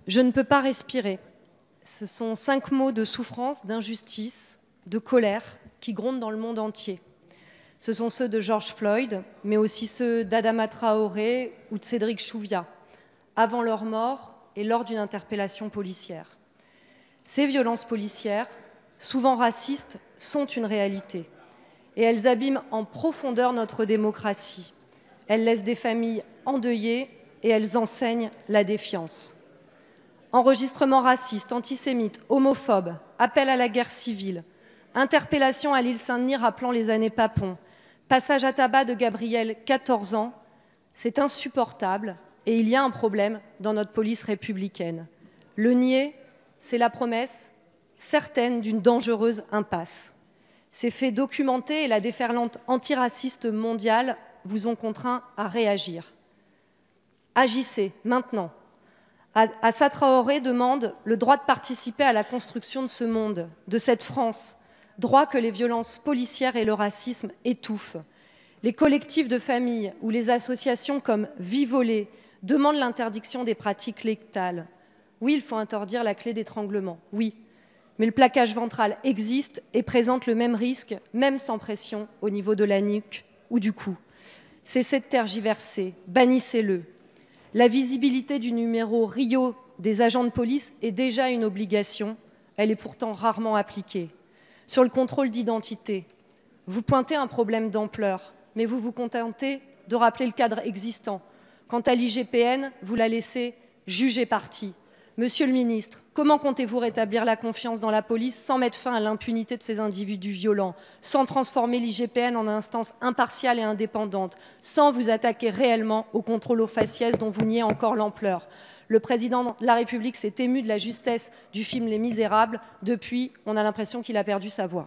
Je ne peux pas respirer. Ce sont 5 mots de souffrance, d'injustice, de colère qui grondent dans le monde entier. Ce sont ceux de George Floyd, mais aussi ceux d'Adama Traoré ou de Cédric Chouviat, avant leur mort et lors d'une interpellation policière. Ces violences policières, souvent racistes, sont une réalité. Et elles abîment en profondeur notre démocratie. Elles laissent des familles endeuillées et elles enseignent la défiance. Enregistrements racistes, antisémites, homophobes, appel à la guerre civile, interpellation à l'île Saint-Denis rappelant les années Papon, passage à tabac de Gabriel, 14 ans, c'est insupportable et il y a un problème dans notre police républicaine. Le nier, c'est la promesse certaine d'une dangereuse impasse. Ces faits documentés et la déferlante antiraciste mondiale vous ont contraint à réagir. Agissez, maintenant. Assa Traoré demande le droit de participer à la construction de ce monde, de cette France, droit que les violences policières et le racisme étouffent. Les collectifs de familles ou les associations comme Vie volée demandent l'interdiction des pratiques létales. Oui, il faut interdire la clé d'étranglement, oui. Mais le plaquage ventral existe et présente le même risque, même sans pression, au niveau de la nuque ou du cou. Cessez de tergiverser, bannissez-le. La visibilité du numéro Rio des agents de police est déjà une obligation, elle est pourtant rarement appliquée. Sur le contrôle d'identité, vous pointez un problème d'ampleur, mais vous vous contentez de rappeler le cadre existant. Quant à l'IGPN, vous la laissez juger partie. Monsieur le ministre, comment comptez-vous rétablir la confiance dans la police sans mettre fin à l'impunité de ces individus violents, sans transformer l'IGPN en instance impartiale et indépendante, sans vous attaquer réellement au contrôle aux faciès dont vous niez encore l'ampleur? Le président de la République s'est ému de la justesse du film Les Misérables. Depuis, on a l'impression qu'il a perdu sa voix.